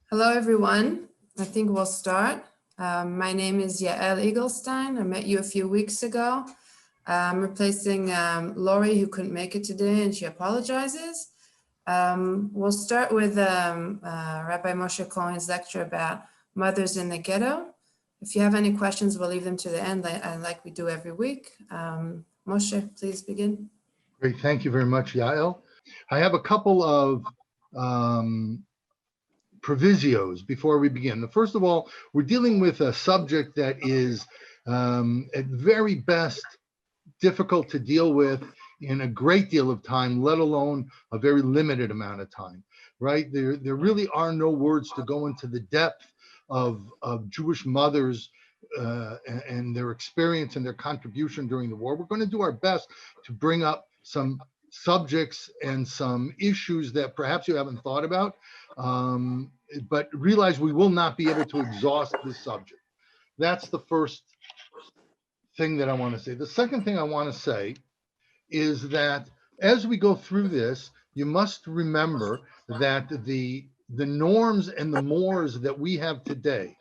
Hello, everyone. I think we'll start. My name is Yael Eaglestein. I met you a few weeks ago. I'm replacing Lori, who couldn't make it today, and she apologizes. We'll start with Rabbi Moshe Cohen's lecture about mothers in the ghetto. If you have any questions, we'll leave them to the end, like we do every week. Moshe, please begin. Great, thank you very much, Yael. I have a couple of provisios before we begin. First of all, we're dealing with a subject that is at very best difficult to deal with in a great deal of time, let alone a very limited amount of time, right? There really are no words to go into the depth of Jewish mothers and their experience and their contribution during the war. We're going to do our best to bring up some subjects and some issues that perhaps you haven't thought about, but realize we will not be able to exhaust this subject. That's the first thing that I want to say. The second thing I want to say is that as we go through this, you must remember that the norms and the mores that we have today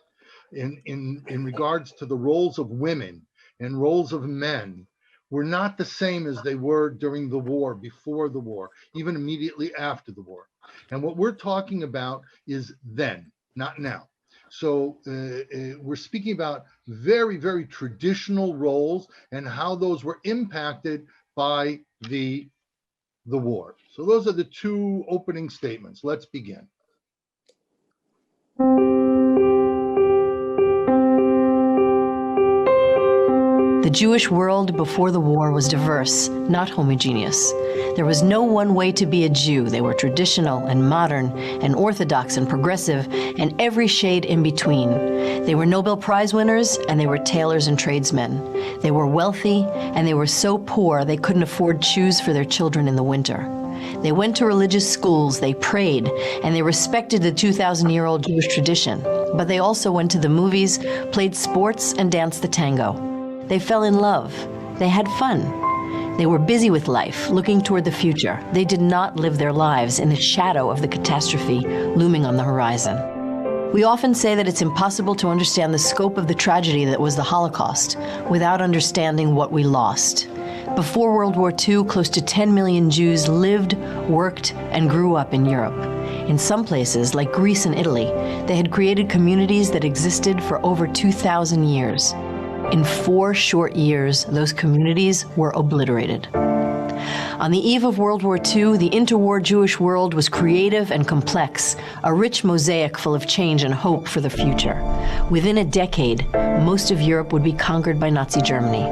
in regards to the roles of women and roles of men were not the same as they were during the war, before the war, even immediately after the war. And what we're talking about is then, not now. So we're speaking about very, very traditional roles and how those were impacted by the war. So those are the two opening statements. Let's begin. The Jewish world before the war was diverse, not homogeneous. There was no one way to be a Jew. They were traditional and modern and orthodox and progressive and every shade in between. They were Nobel Prize winners and they were tailors and tradesmen. They were wealthy and they were so poor they couldn't afford shoes for their children in the winter. They went to religious schools, they prayed, and they respected the 2,000-year-old Jewish tradition. But they also went to the movies, played sports, and danced the tango. They fell in love. They had fun. They were busy with life, looking toward the future. They did not live their lives in the shadow of the catastrophe looming on the horizon. We often say that it's impossible to understand the scope of the tragedy that was the Holocaust without understanding what we lost. Before World War II, close to 10 million Jews lived, worked, and grew up in Europe. In some places, like Greece and Italy, they had created communities that existed for over 2,000 years. In 4 short years, those communities were obliterated. On the eve of World War II, the interwar Jewish world was creative and complex, a rich mosaic full of change and hope for the future. Within a decade, most of Europe would be conquered by Nazi Germany.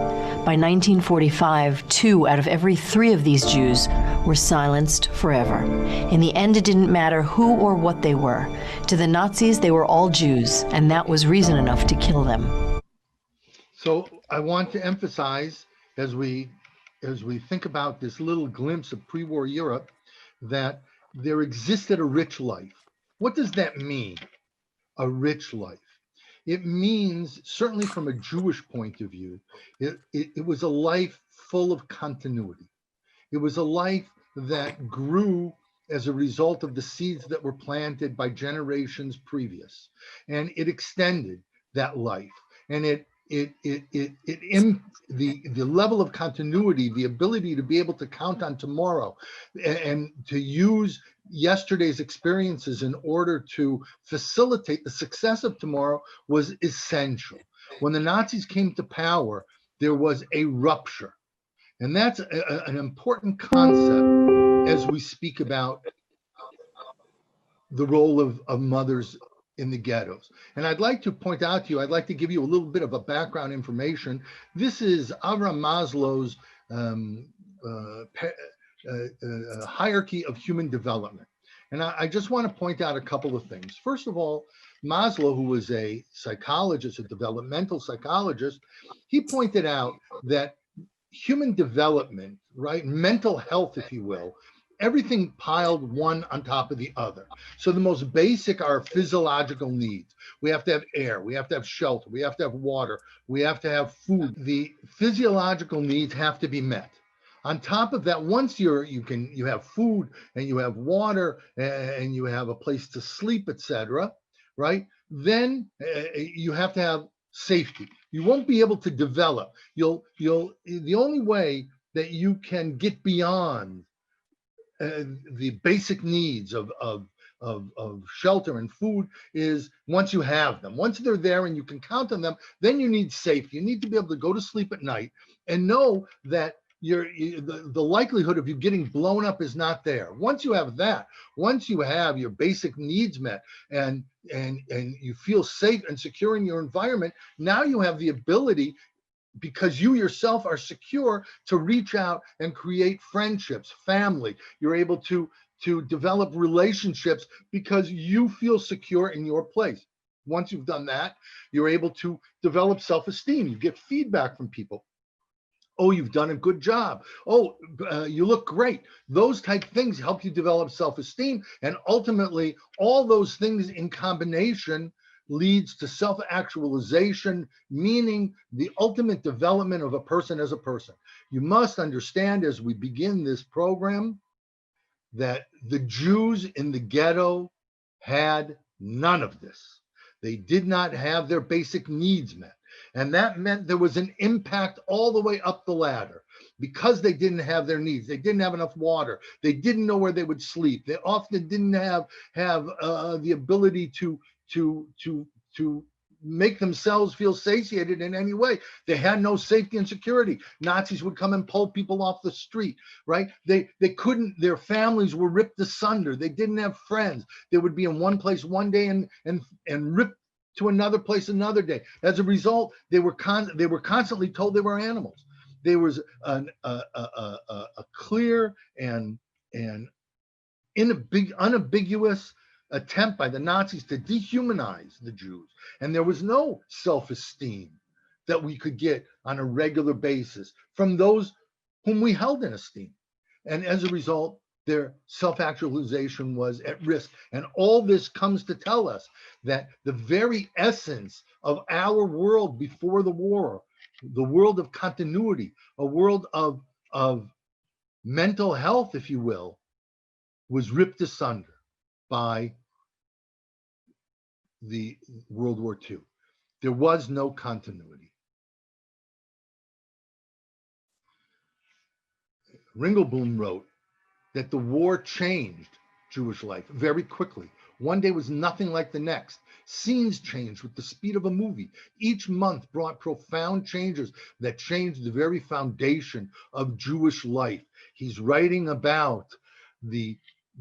By 1945, 2 out of every 3 of these Jews were silenced forever. In the end, it didn't matter who or what they were. To the Nazis, they were all Jews, and that was reason enough to kill them. So I want to emphasize, as we think about this little glimpse of pre-war Europe, that there existed a rich life. What does that mean, a rich life? It means, certainly from a Jewish point of view, it was a life full of continuity. It was a life that grew as a result of the seeds that were planted by generations previous. And it extended that life. And the level of continuity, the ability to be able to count on tomorrow and to use yesterday's experiences in order to facilitate the success of tomorrow was essential. When the Nazis came to power, there was a rupture. And that's an important concept as we speak about the role of mothers in the ghettos. And I'd like to point out to you, I'd like to give you a little bit of a background information. This is Avraham Maslow's hierarchy of human development. And I just want to point out a couple of things. First of all, Maslow, who was a psychologist, a developmental psychologist, he pointed out that human development, right, mental health, if you will, everything piled one on top of the other. So the most basic are physiological needs. We have to have air, we have to have shelter, we have to have water, we have to have food. The physiological needs have to be met. On top of that, once you have food and you have water and you have a place to sleep, etc., right? Then you have to have safety. You won't be able to develop. The only way that you can get beyond the basic needs of shelter and food is once you have them. Once they're there and you can count on them, then you need safety. You need to be able to go to sleep at night and know that the likelihood of you getting blown up is not there. Once you have that, once you have your basic needs met and you feel safe and secure in your environment, now you have the ability, because you yourself are secure, to reach out and create friendships, family. You're able to develop relationships because you feel secure in your place. Once you've done that, you're able to develop self-esteem. You get feedback from people. Oh, you've done a good job. Oh, you look great. Those type of things help you develop self-esteem. And ultimately, all those things in combination leads to self-actualization, meaning the ultimate development of a person as a person. You must understand, as we begin this program, that the Jews in the ghetto had none of this. They did not have their basic needs met. And that meant there was an impact all the way up the ladder because they didn't have their needs. They didn't have enough water. They didn't know where they would sleep. They often didn't have the ability to make themselves feel satiated in any way. They had no safety and security. Nazis would come and pull people off the street, right? They couldn't, their families were ripped asunder. They didn't have friends. They would be in one place one day and ripped to another place another day. As a result, they were constantly told they were animals. There was a clear and unambiguous attempt by the Nazis to dehumanize the Jews. And there was no self-esteem that we could get on a regular basis from those whom we held in esteem. And as a result, their self-actualization was at risk. And all this comes to tell us that the very essence of our world before the war, the world of continuity, a world of mental health, if you will, was ripped asunder by the World War II. There was no continuity. Ringelblum wrote that the war changed Jewish life very quickly. One day was nothing like the next. Scenes changed with the speed of a movie. Each month brought profound changes that changed the very foundation of Jewish life. He's writing about the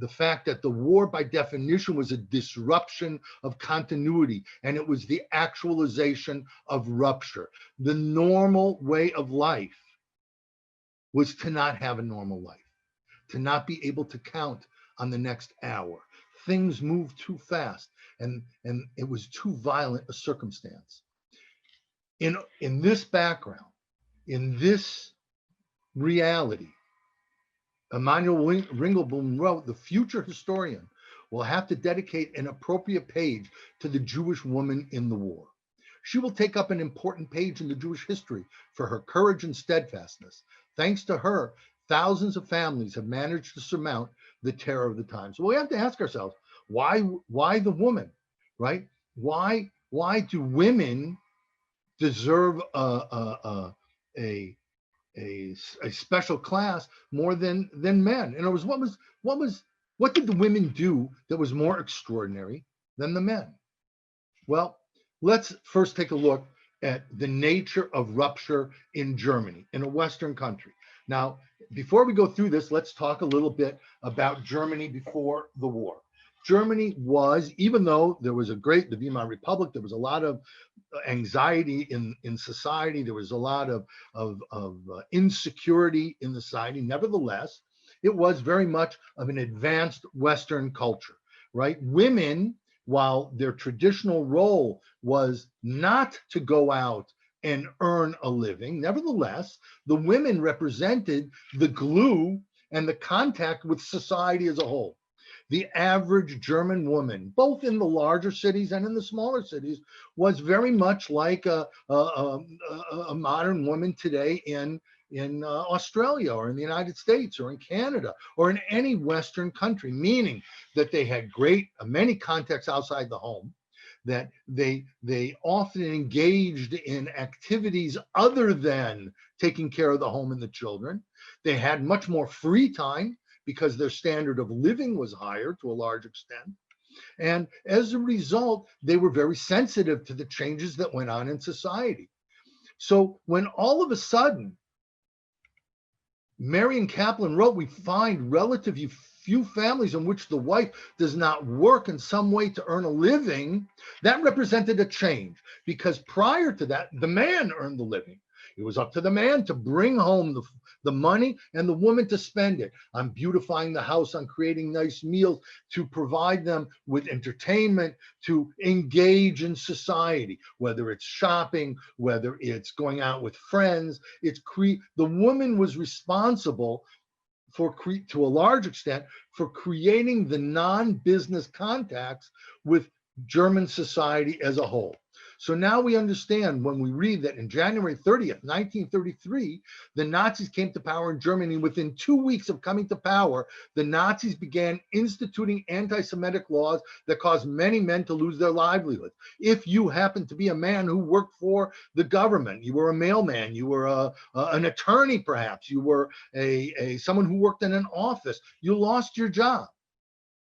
fact that the war by definition was a disruption of continuity, and it was the actualization of rupture. The normal way of life was to not have a normal life, to not be able to count on the next hour. Things moved too fast, and it was too violent a circumstance. In this background, in this reality, Emanuel Ringelblum wrote, the future historian will have to dedicate an appropriate page to the Jewish woman in the war. She will take up an important page in the Jewish history for her courage and steadfastness. Thanks to her, thousands of families have managed to surmount the terror of the times. So we have to ask ourselves, why the woman, right? Why do women deserve a special class more than men? In other words, what did the women do that was more extraordinary than the men? Well, let's first take a look at the nature of rupture in Germany, in a Western country. Now, before we go through this, let's talk a little bit about Germany before the war. Germany was, even though there was the Weimar Republic, there was a lot of anxiety in society, there was a lot of insecurity in society. Nevertheless, it was very much of an advanced Western culture, right? Women, while their traditional role was not to go out and earn a living, nevertheless, the women represented the glue and the contact with society as a whole. The average German woman, both in the larger cities and in the smaller cities, was very much like a modern woman today in Australia or in the United States or in Canada or in any Western country, meaning that they had many contacts outside the home. that they often engaged in activities other than taking care of the home and the children. They had much more free time because their standard of living was higher to a large extent. And as a result, they were very sensitive to the changes that went on in society. So when all of a sudden, Marion Kaplan wrote, we find relatively few families in which the wife does not work in some way to earn a living, that represented a change, because prior to that, the man earned the living. It was up to the man to bring home the money and the woman to spend it on beautifying the house, on creating nice meals, to provide them with entertainment, to engage in society, whether it's shopping, whether it's going out with friends. The woman was responsible for, to a large extent, for creating the non-business contacts with German society as a whole. So now we understand when we read that in January 30th, 1933, the Nazis came to power in Germany. Within 2 weeks of coming to power, the Nazis began instituting anti-Semitic laws that caused many men to lose their livelihoods. If you happened to be a man who worked for the government, you were a mailman, you were an attorney perhaps, you were someone who worked in an office, you lost your job.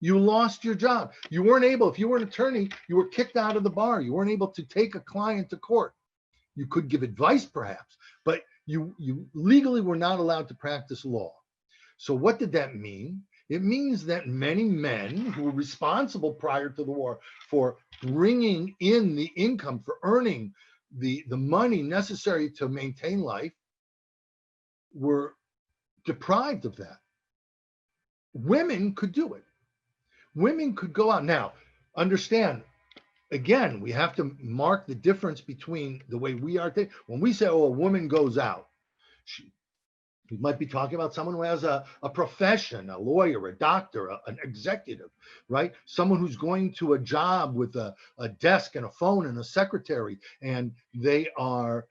You lost your job. You weren't able, if you were an attorney, you were kicked out of the bar. You weren't able to take a client to court. You could give advice perhaps, but you legally were not allowed to practice law. So what did that mean? It means that many men who were responsible prior to the war for bringing in the income, for earning the money necessary to maintain life, were deprived of that. Women could do it. Women could go out. Now, understand, again, we have to mark the difference between the way we are. When we say, oh, a woman goes out, we might be talking about someone who has a profession, a lawyer, a doctor, an executive, right? Someone who's going to a job with a desk and a phone and a secretary, and they're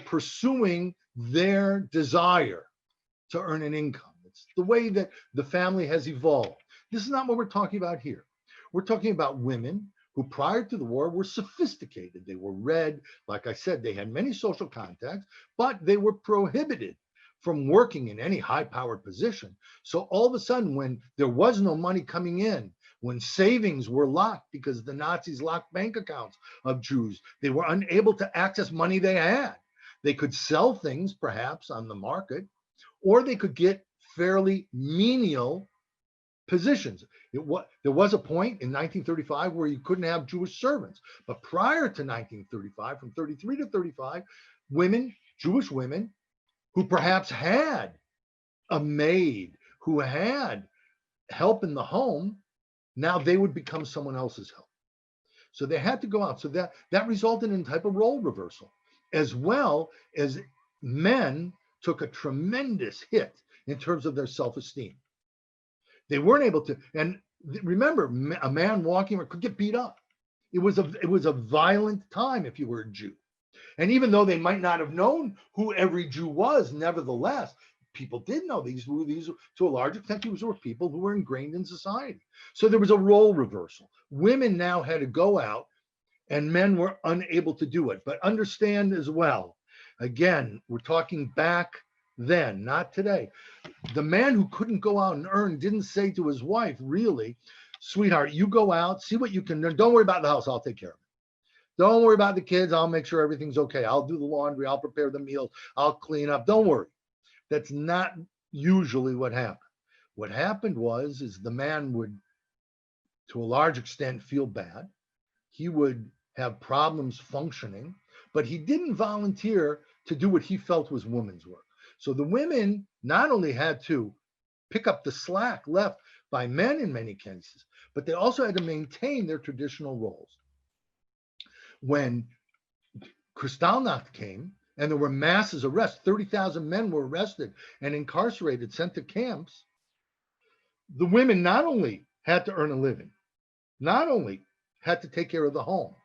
pursuing their desire to earn an income. It's the way that the family has evolved. This is not what we're talking about here. We're talking about women who prior to the war were sophisticated. They were read, like I said, they had many social contacts, but they were prohibited from working in any high-powered position. So all of a sudden, when there was no money coming in, when savings were locked because the Nazis locked bank accounts of Jews, they were unable to access money they had. They could sell things perhaps on the market, or they could get fairly menial positions. There was a point in 1935 where you couldn't have Jewish servants, but prior to 1935, from 33 to 35, women, Jewish women, who perhaps had a maid, who had help in the home, now they would become someone else's help. So they had to go out. So that resulted in a type of role reversal, as well as men took a tremendous hit in terms of their self-esteem. They weren't able to, and remember, a man walking could get beat up. It was a violent time if you were a Jew. And even though they might not have known who every Jew was, nevertheless, people did know these to a large extent, these were people who were ingrained in society. So there was a role reversal. Women now had to go out and men were unable to do it. But understand as well, again, we're talking back then, not today. The man who couldn't go out and earn didn't say to his wife, really, sweetheart, you go out, see what you can do. Don't worry about the house. I'll take care of it. Don't worry about the kids. I'll make sure everything's okay. I'll do the laundry. I'll prepare the meals. I'll clean up. Don't worry. That's not usually what happened. What happened is the man would, to a large extent, feel bad. He would have problems functioning, but he didn't volunteer to do what he felt was women's work. So the women not only had to pick up the slack left by men in many cases, but they also had to maintain their traditional roles. When Kristallnacht came and there were masses arrests, 30,000 men were arrested and incarcerated, sent to camps, the women not only had to earn a living, not only had to take care of the home,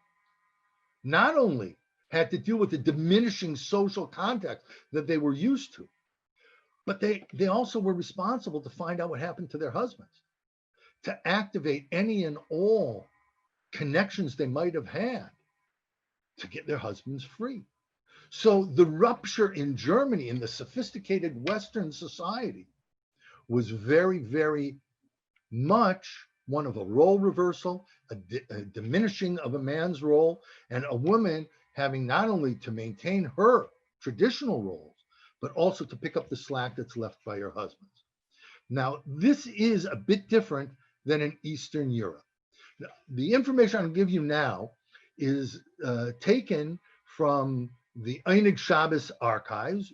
not only had to deal with the diminishing social context that they were used to, but they also were responsible to find out what happened to their husbands, to activate any and all connections they might have had to get their husbands free. So the rupture in Germany, in the sophisticated Western society, was very, very much one of a role reversal, a diminishing of a man's role, and a woman having not only to maintain her traditional roles, but also to pick up the slack that's left by her husbands. Now, this is a bit different than in Eastern Europe. The information I'm going to give you now is taken from the Einig Shabbos archives,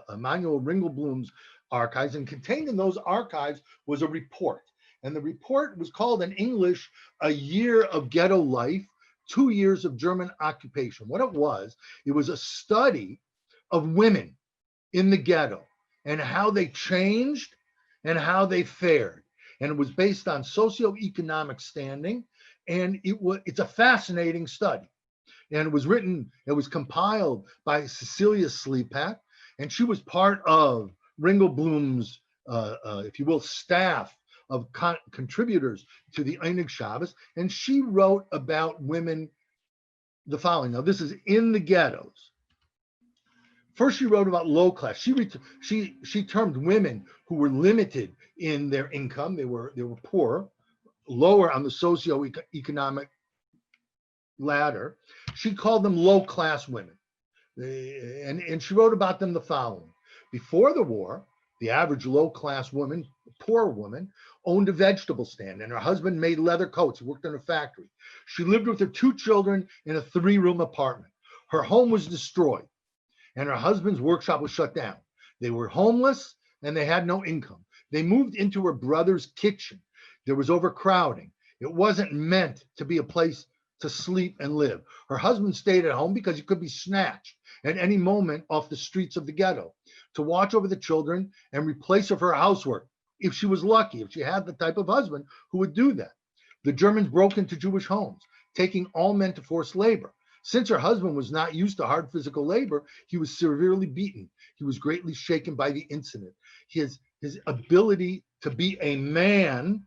Emanuel Ringelblum's archives, and contained in those archives was a report. And the report was called in English, A Year of Ghetto Life, 2 Years of German Occupation. What it was a study of women in the ghetto and how they changed and how they fared. And it was based on socioeconomic standing. And it's a fascinating study. And it was compiled by Cecilia Slepak, and she was part of Ringelblum's, if you will, staff of contributors to the Einig Shabbos, and she wrote about women the following. Now, this is in the ghettos. First, she wrote about low class. She termed women who were limited in their income. They were poor, lower on the socioeconomic ladder. She called them low class women. And she wrote about them the following. Before the war, the average low class woman, poor woman, owned a vegetable stand, and her husband made leather coats. He worked in a factory. She lived with her 2 children in a 3-room apartment. Her home was destroyed, and her husband's workshop was shut down. They were homeless, and they had no income. They moved into her brother's kitchen. There was overcrowding. It wasn't meant to be a place to sleep and live. Her husband stayed at home because he could be snatched at any moment off the streets of the ghetto to watch over the children and replace her for housework, if she was lucky, if she had the type of husband who would do that. The Germans broke into Jewish homes, taking all men to forced labor. Since her husband was not used to hard physical labor, he was severely beaten. He was greatly shaken by the incident. His ability to be a man,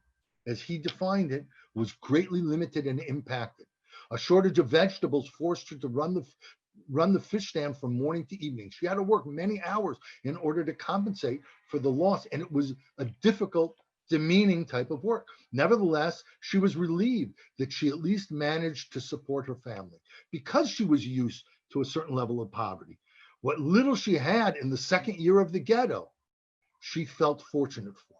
as he defined it, was greatly limited and impacted. A shortage of vegetables forced her to run the fish stand from morning to evening. She had to work many hours in order to compensate for the loss, and it was a difficult, demeaning type of work. Nevertheless, she was relieved that she at least managed to support her family because she was used to a certain level of poverty. What little she had in the second year of the ghetto, she felt fortunate for.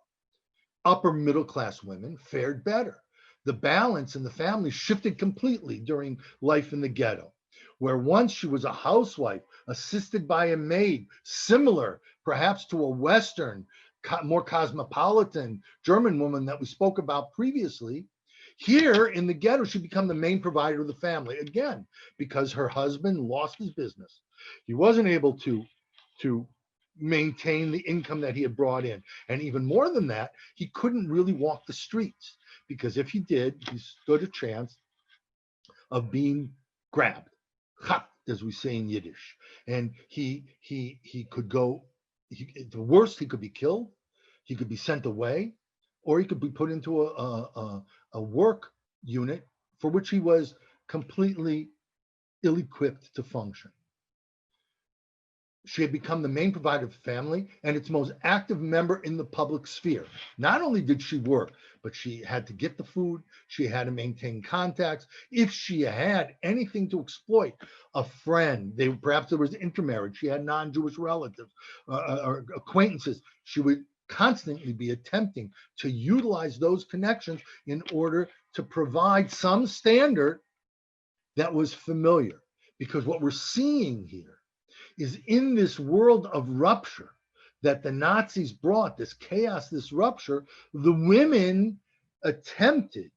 Upper middle class women fared better. The balance in the family shifted completely during life in the ghetto, where once she was a housewife assisted by a maid, similar perhaps to a Western, more cosmopolitan German woman that we spoke about previously. Here in the ghetto, she became the main provider of the family, again, because her husband lost his business. He wasn't able to maintain the income that he had brought in. And even more than that, he couldn't really walk the streets, because if he did, he stood a chance of being grabbed, as we say in Yiddish. And he could go, the worst, he could be killed, he could be sent away, or he could be put into a work unit for which he was completely ill-equipped to function. She had become the main provider of the family and its most active member in the public sphere. Not only did she work, but she had to get the food, she had to maintain contacts. If she had anything to exploit, a friend, perhaps there was intermarriage, she had non-Jewish relatives or acquaintances, she would constantly be attempting to utilize those connections in order to provide some standard that was familiar. Because what we're seeing here is, in this world of rupture that the Nazis brought, this chaos, this rupture, the women attempted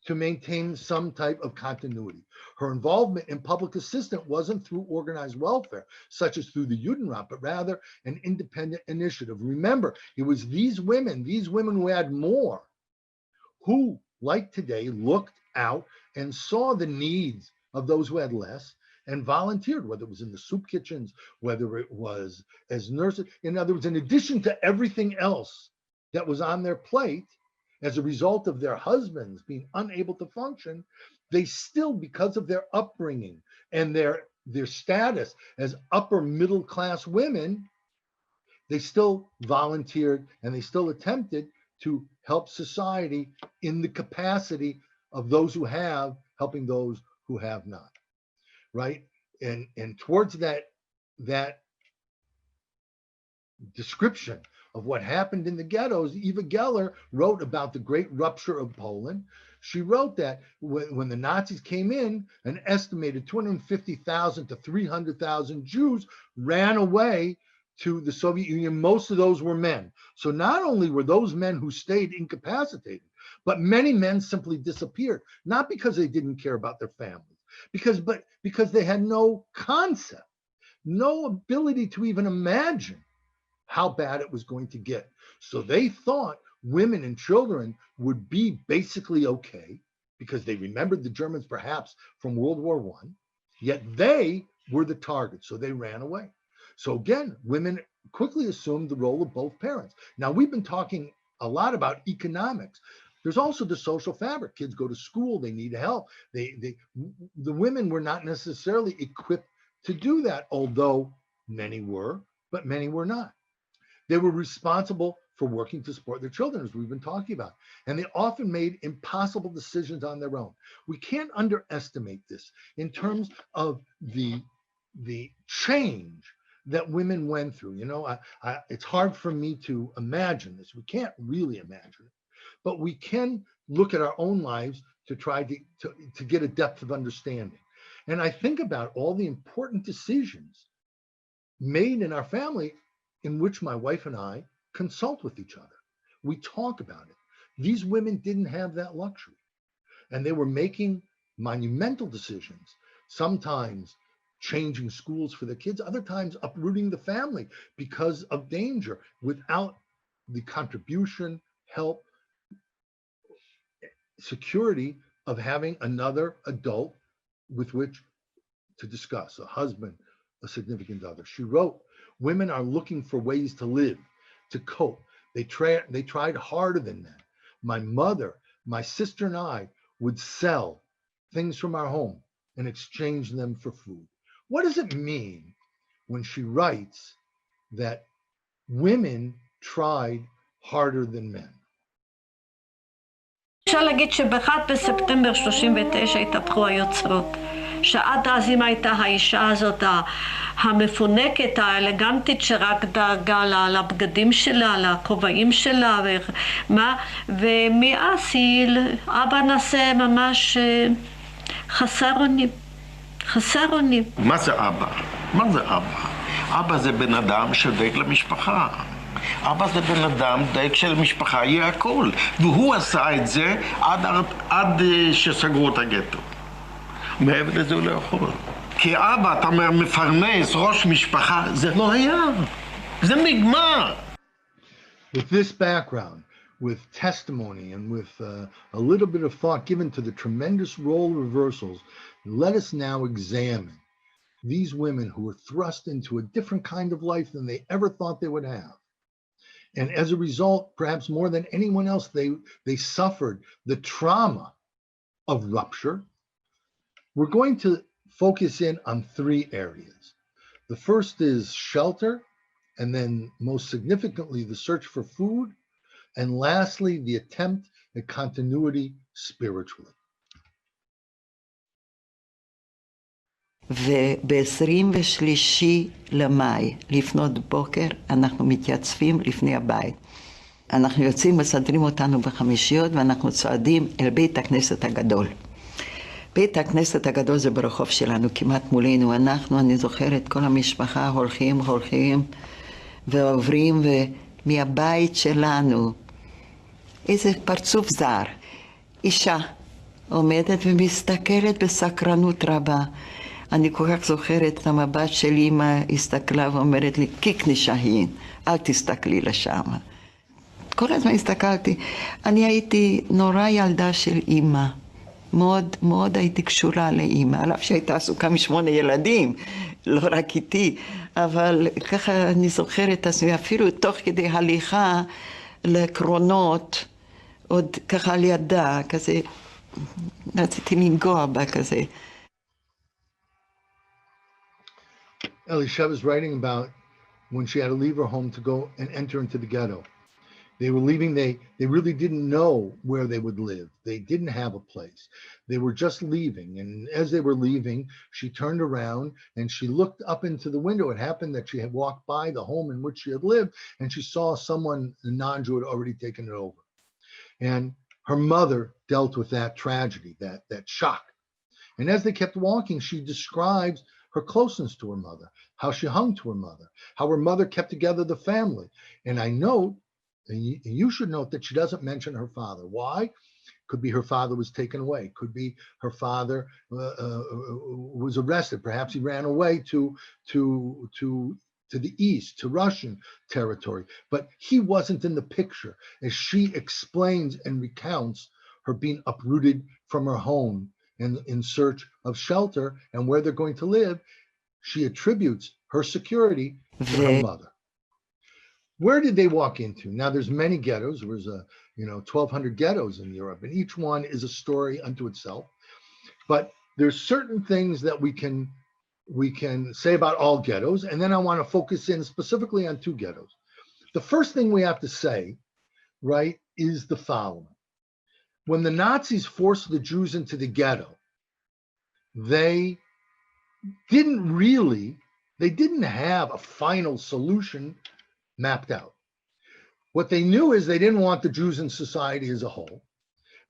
to maintain some type of continuity. Her involvement in public assistance wasn't through organized welfare, such as through the Judenrat, but rather an independent initiative. Remember, it was these women who had more, who, like today, looked out and saw the needs of those who had less, and volunteered, whether it was in the soup kitchens, whether it was as nurses. In other words, in addition to everything else that was on their plate, as a result of their husbands being unable to function, they still, because of their upbringing and their status as upper middle class women, they still volunteered and they still attempted to help society in the capacity of those who have, helping those who have not, right? And towards that description of what happened in the ghettos, Eva Geller wrote about the great rupture of Poland. She wrote that when the Nazis came in, an estimated 250,000 to 300,000 Jews ran away to the Soviet Union. Most of those were men. So not only were those men who stayed incapacitated, but many men simply disappeared, not because they didn't care about their families, because they had no concept, no ability to even imagine how bad it was going to get. So they thought women and children would be basically okay because they remembered the Germans perhaps from World War I, yet they were the target, so they ran away. So again, women quickly assumed the role of both parents. Now, we've been talking a lot about economics. There's also the social fabric. Kids go to school, they need help. The women were not necessarily equipped to do that, although many were, but many were not. They were responsible for working to support their children, as we've been talking about. And they often made impossible decisions on their own. We can't underestimate this in terms of the change that women went through. You know, it's hard for me to imagine this. We can't really imagine it, but we can look at our own lives to try to get a depth of understanding. And I think about all the important decisions made in our family in which my wife and I consult with each other. We talk about it. These women didn't have that luxury, and they were making monumental decisions, sometimes changing schools for the kids, other times uprooting the family because of danger without the contribution, help, security of having another adult with which to discuss, a husband, a significant other. She wrote, women are looking for ways to live, to cope. They tried harder than that. My mother, my sister and I would sell things from our home and exchange them for food. What does it mean when she writes that women tried harder than men? אפשר להגיד שב-1 בספטמבר 39 התהפכו היוצרות. שעד אז אם הייתה האישה הזאת המפונקת, האלגנטית, שרק דאגה לבגדים שלה, לכובעים שלה, ומאז אבא נעשה ממש חסר אונים. חסר אונים. מה זה אבא? מה זה אבא? אבא זה בן אדם שדואג למשפחה. אבא זה בן אדם דואג שלמשפחה יהיה הכל. והוא עשה את זה עד שסגרו את הגטו. מעבר לזה הוא לא יכול. כי אבא, אתה אומר, מפרנס, ראש משפחה, זה לא היה. זה נגמר. With this background, with testimony and with a little bit of thought given to the tremendous role reversals, let us now examine these women who were thrust into a different kind of life than they ever thought they would have. And as a result, perhaps more than anyone else, they suffered the trauma of rupture. We're going to focus in on 3 areas. The first is shelter, and then most significantly, the search for food, and lastly, the attempt at continuity spiritually. וב-23 למאי, לפנות בוקר, אנחנו מתייצבים לפני הבית. אנחנו יוצאים, מסדרים אותנו בחמישיות, ואנחנו צועדים אל בית הכנסת הגדול. בית הכנסת הגדול זה ברחוב שלנו, כמעט מולנו. אני זוכרת, כל המשפחה הולכים ועוברים, ומהבית שלנו, איזה פרצוף זר. אישה עומדת ומסתכלת בסקרנות רבה. אני כל כך זוכרת את המבט של אמא, הסתכלה ואומרת לי, קיקני שהין, אל תסתכלי לשם. כל הזמן הסתכלתי. אני הייתי נורא ילדה של אמא. מאוד מאוד הייתי קשורה לאמא, על אף שהייתה עסוקה מ8 ילדים, לא רק איתי, אבל ככה אני זוכרת את עצמי, אפילו תוך כדי הליכה לקרונות, עוד ככה על ידה, כזה, רציתי לנגוע בה כזה. Elisheva is writing about when she had to leave her home to go and enter into the ghetto. They were leaving, they really didn't know where they would live. They didn't have a place. They were just leaving. And as they were leaving, she turned around and she looked up into the window. It happened that she had walked by the home in which she had lived, and she saw someone, a non-Jew, had already taken it over. And her mother dealt with that tragedy, that shock. And as they kept walking, she describes her closeness to her mother, how she hung to her mother, how her mother kept together the family. And I note, and you should note, that she doesn't mention her father. Why? Could be her father was taken away. Could be her father was arrested. Perhaps he ran away to the east, to Russian territory. But he wasn't in the picture, as she explains and recounts her being uprooted from her home and in search of shelter and where they're going to live. She attributes her security to her mother. Where did they walk into? Now, there's many ghettos. There was 1,200 ghettos in Europe, and each one is a story unto itself. But there's certain things that we can say about all ghettos, and then I want to focus in specifically on two ghettos. The first thing we have to say, right, is the following. When the Nazis forced the Jews into the ghetto, they didn't have a final solution mapped out. What they knew is they didn't want the Jews in society as a whole.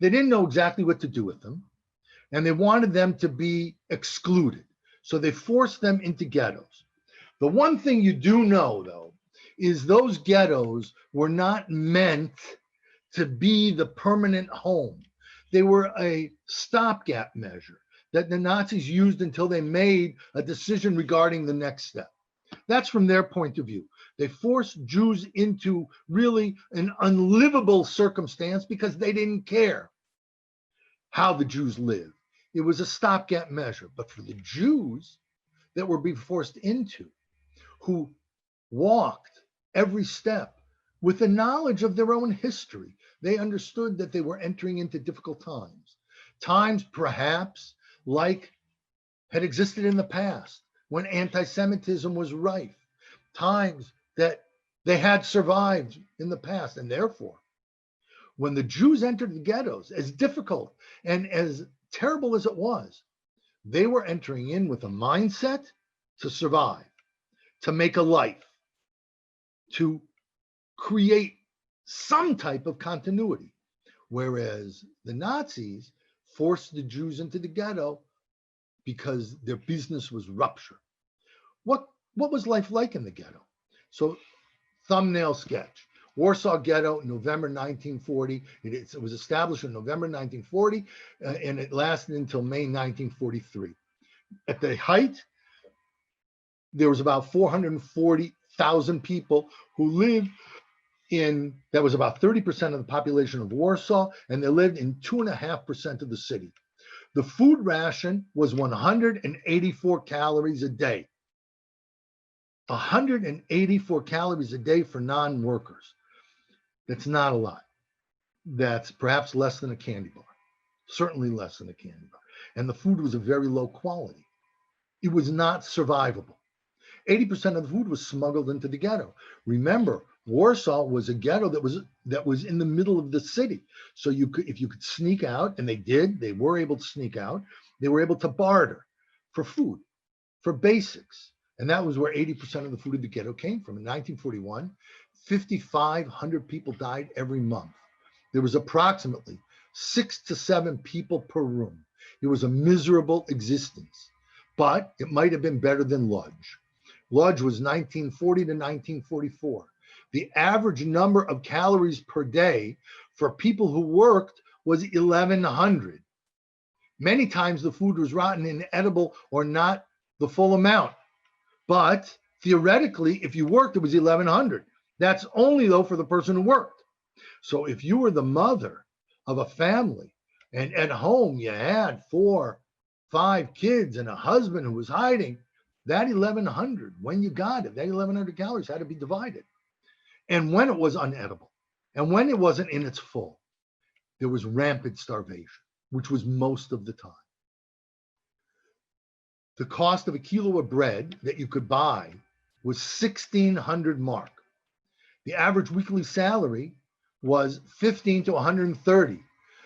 They didn't know exactly what to do with them, and they wanted them to be excluded. So they forced them into ghettos. The one thing you do know, though, is those ghettos were not meant to be the permanent home. They were a stopgap measure that the Nazis used until they made a decision regarding the next step. That's from their point of view. They forced Jews into really an unlivable circumstance because they didn't care how the Jews lived. It was a stopgap measure. But for the Jews that were being forced into, who walked every step with the knowledge of their own history, they understood that they were entering into difficult times. Times perhaps like had existed in the past when anti-Semitism was rife. Times that they had survived in the past. And therefore, when the Jews entered the ghettos, as difficult and as terrible as it was, they were entering in with a mindset to survive, to make a life, to create some type of continuity. Whereas the Nazis forced the Jews into the ghetto because their business was ruptured. What was life like in the ghetto? So, thumbnail sketch. Warsaw Ghetto, November 1940. It was established in November 1940, and it lasted until May 1943. At the height, there was about 440,000 people who lived in, that was about 30% of the population of Warsaw, and they lived in 2.5% of the city. The food ration was 184 calories a day. 184 calories a day for non-workers. That's not a lot. That's perhaps less than a candy bar, certainly less than a candy bar. And the food was of very low quality. It was not survivable. 80% of the food was smuggled into the ghetto. Remember, Warsaw was a ghetto that was in the middle of the city. So if you could sneak out, and they were able to sneak out, they were able to barter for food, for basics. And that was where 80% of the food of the ghetto came from. In 1941, 5,500 people died every month. There was approximately 6 to 7 people per room. It was a miserable existence, but it might have been better than Lodz. Lodz was 1940 to 1944. The average number of calories per day for people who worked was 1,100. Many times the food was rotten, inedible, or not the full amount. But theoretically, if you worked, it was 1,100. That's only, though, for the person who worked. So if you were the mother of a family and at home you had 4, 5 kids and a husband who was hiding, that 1,100, when you got it, that 1,100 calories had to be divided. And when it was unedible, and when it wasn't in its full, there was rampant starvation, which was most of the time. The cost of a kilo of bread that you could buy was 1,600 mark. The average weekly salary was 15 to 130.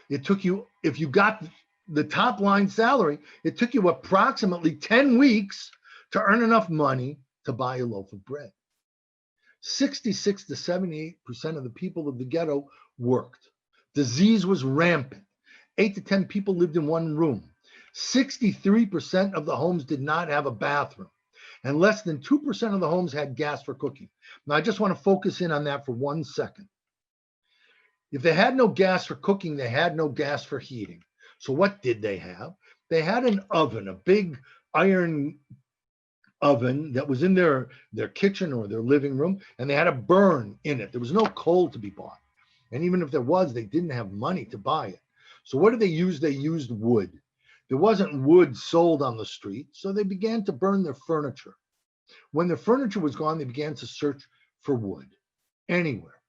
It took you, if you got the top line salary, it took you approximately 10 weeks to earn enough money to buy a loaf of bread. 66 to 78% of the people of the ghetto worked. Disease was rampant. 8 to 10 people lived in one room. 63% of the homes did not have a bathroom, and less than 2% of the homes had gas for cooking. Now, I just want to focus in on that for 1 second. If they had no gas for cooking, they had no gas for heating. So what did they have? They had an oven, a big iron oven that was in their kitchen or their living room, and they had a burn in it. There was no coal to be bought. And even if there was, they didn't have money to buy it. So what did they use? They used wood. There wasn't wood sold on the street, so they began to burn their furniture. When their furniture was gone, they began to search for wood anywhere.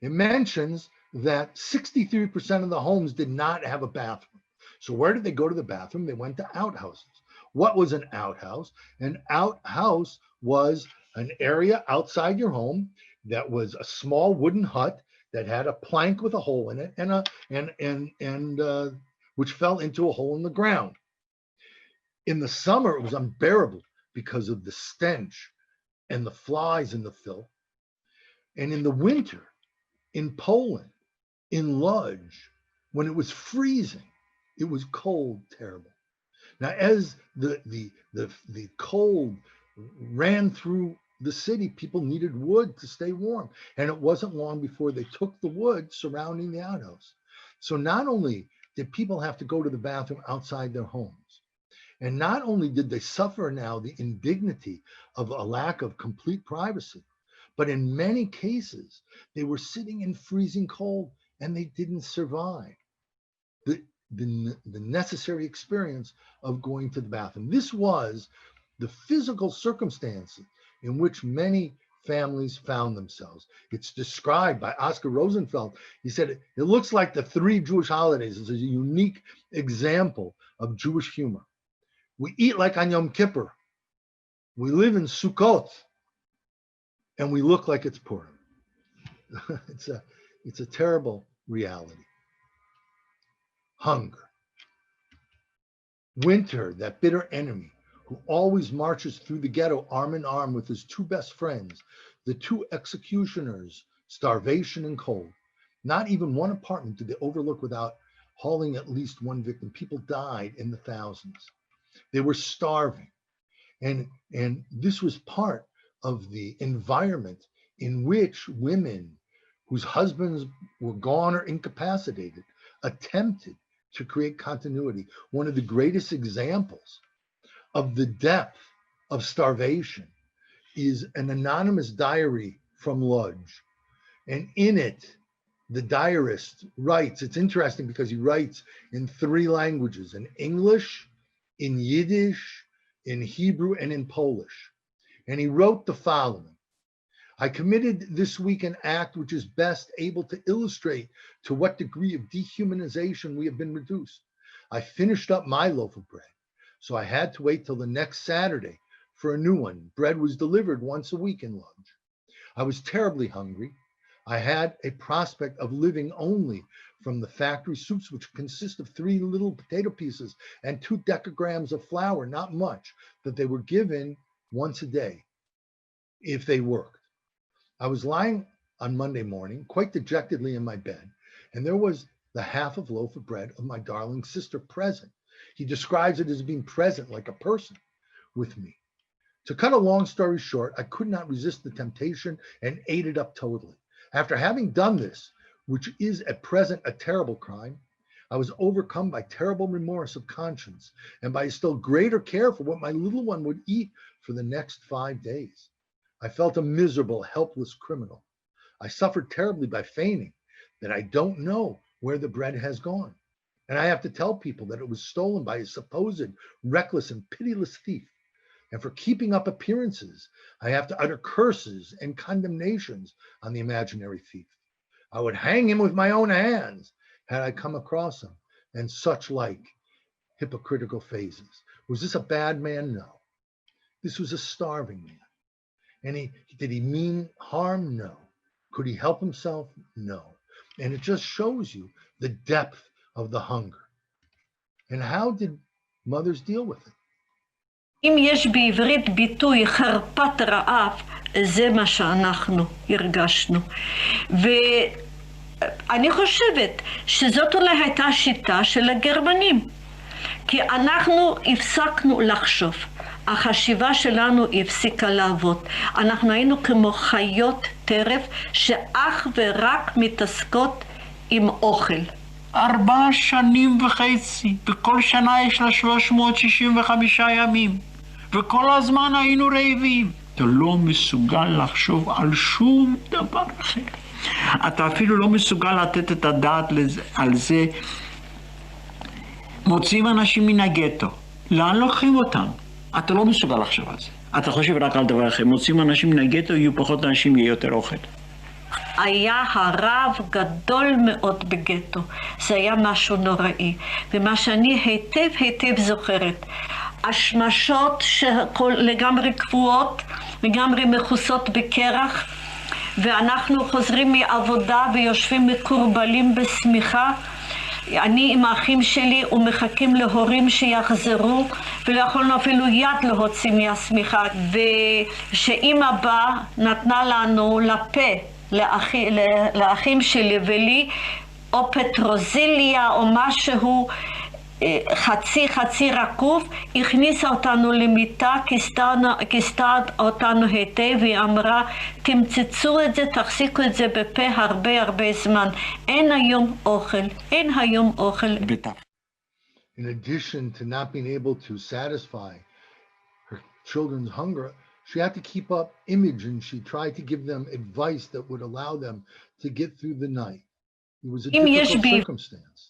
It mentions that 63% of the homes did not have a bathroom. So where did they go to the bathroom? They went to outhouses. What was an outhouse? An outhouse was an area outside your home that was a small wooden hut that had a plank with a hole in it and which fell into a hole in the ground. In the summer, it was unbearable because of the stench and the flies and the filth. And in the winter, in Poland, in Lodz, when it was freezing, it was cold, terrible. Now, as the cold ran through the city, people needed wood to stay warm. And it wasn't long before they took the wood surrounding the outhouse. So not only did people have to go to the bathroom outside their homes, and not only did they suffer now the indignity of a lack of complete privacy, but in many cases, they were sitting in freezing cold and they didn't survive the necessary experience of going to the bathroom. This was the physical circumstances in which many families found themselves. It's described by Oscar Rosenfeld. He said, it looks like the 3 Jewish holidays. It's a unique example of Jewish humor. We eat like on Yom Kippur. We live in Sukkot. And we look like it's Purim. It's a terrible reality. Hunger. Winter, that bitter enemy who always marches through the ghetto arm in arm with his 2 best friends, the 2 executioners, starvation and cold. Not even one apartment did they overlook without hauling at least one victim. People died in the thousands. They were starving. And this was part of the environment in which women whose husbands were gone or incapacitated attempted to create continuity. One of the greatest examples of the depth of starvation is an anonymous diary from Lodz. And in it, the diarist writes, it's interesting because he writes in 3 languages, in English, in Yiddish, in Hebrew, and in Polish. And he wrote the following: I committed this week an act which is best able to illustrate to what degree of dehumanization we have been reduced. I finished up my loaf of bread, so I had to wait till the next Saturday for a new one. Bread was delivered once a week in Lodz. I was terribly hungry. I had a prospect of living only from the factory soups, which consist of 3 little potato pieces and 2 decagrams of flour, not much, that they were given once a day if they worked. I was lying on Monday morning, quite dejectedly in my bed, and there was the half of loaf of bread of my darling sister present. He describes it as being present like a person with me. To cut a long story short, I could not resist the temptation and ate it up totally. After having done this, which is at present a terrible crime, I was overcome by terrible remorse of conscience and by a still greater care for what my little one would eat for the next 5 days. I felt a miserable, helpless criminal. I suffered terribly by feigning that I don't know where the bread has gone. And I have to tell people that it was stolen by a supposed reckless and pitiless thief. And for keeping up appearances, I have to utter curses and condemnations on the imaginary thief. I would hang him with my own hands had I come across him, and such like hypocritical phases. Was this a bad man? No. This was a starving man. And did he mean harm? No. Could he help himself? No. And it just shows you the depth of the hunger. And how did mothers deal with it? אם יש בעברית ביטוי חרפת רעב, זה מה שאנחנו הרגשנו. ואני חושבת שזאת אולי הייתה שיטה של הגרמנים. כי אנחנו הפסקנו לחשוב. החשיבה שלנו הפסיקה לעבוד. אנחנו היינו כמו חיות טרף שאך ורק מתעסקות עם אוכל. 4 שנים וחצי, וכל שנה יש לה 365 ימים, וכל הזמן היינו רעבים. אתה לא מסוגל לחשוב על שום דבר אחר. אתה אפילו לא מסוגל לתת את הדעת על זה. מוציאים אנשים מן הגטו, לאן לוקחים אותם? אתה לא מסוגל לחשוב על זה. אתה חושב רק על דבר אחר. מוציאים אנשים מן הגטו, יהיו פחות אנשים, יהיה יותר אוכל. היה הרב גדול מאוד בגטו. זה היה משהו נוראי. ומה שאני היטב זוכרת, השמשות לגמרי קבועות, לגמרי מכוסות בקרח, ואנחנו חוזרים מעבודה ויושבים מקורבלים בשמיכה, אני עם האחים שלי ומחכים להורים שיחזרו, ולא יכולנו אפילו יד להוציא מהשמיכה. ושאמא באה נתנה לנו לפה, לאחים שלי ולי, או פטרוזיליה או משהו חצי רקוב, הכניסה אותנו למיטה, כיסתה אותנו היטב, והיא אמרה, תמצצו את זה, תחזיקו את זה בפה הרבה זמן. אין היום אוכל. In addition to not being able to satisfy her children's hunger, she had to keep up image, and she tried to give them advice that would allow them to get through the night. It was a difficult circumstance.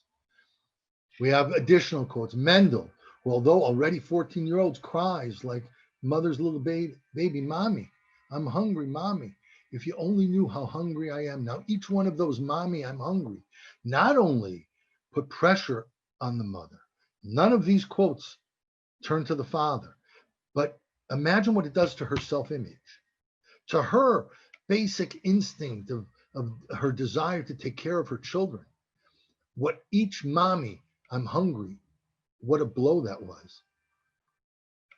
We have additional quotes. Mendel, who although already 14-year-olds, cries like mother's little baby, Mommy, I'm hungry, Mommy. If you only knew how hungry I am. Now, each one of those, Mommy, I'm hungry, not only put pressure on the mother. None of these quotes turn to the father, but imagine what it does to her self-image, to her basic instinct of her desire to take care of her children. What each mommy, I'm hungry, what a blow that was.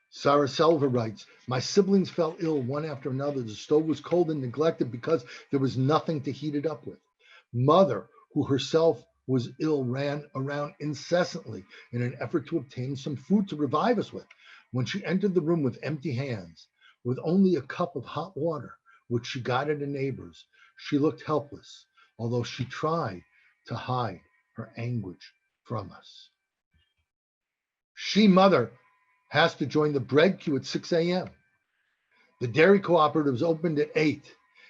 Sarah Selva writes, my siblings fell ill one after another. The stove was cold and neglected because there was nothing to heat it up with. Mother, who herself was ill, ran around incessantly in an effort to obtain some food to revive us with. When she entered the room with empty hands, with only a cup of hot water, which she got at a neighbor's, she looked helpless, although she tried to hide her anguish from us. She, mother, has to join the bread queue at 6 a.m. The dairy cooperatives opened at 8,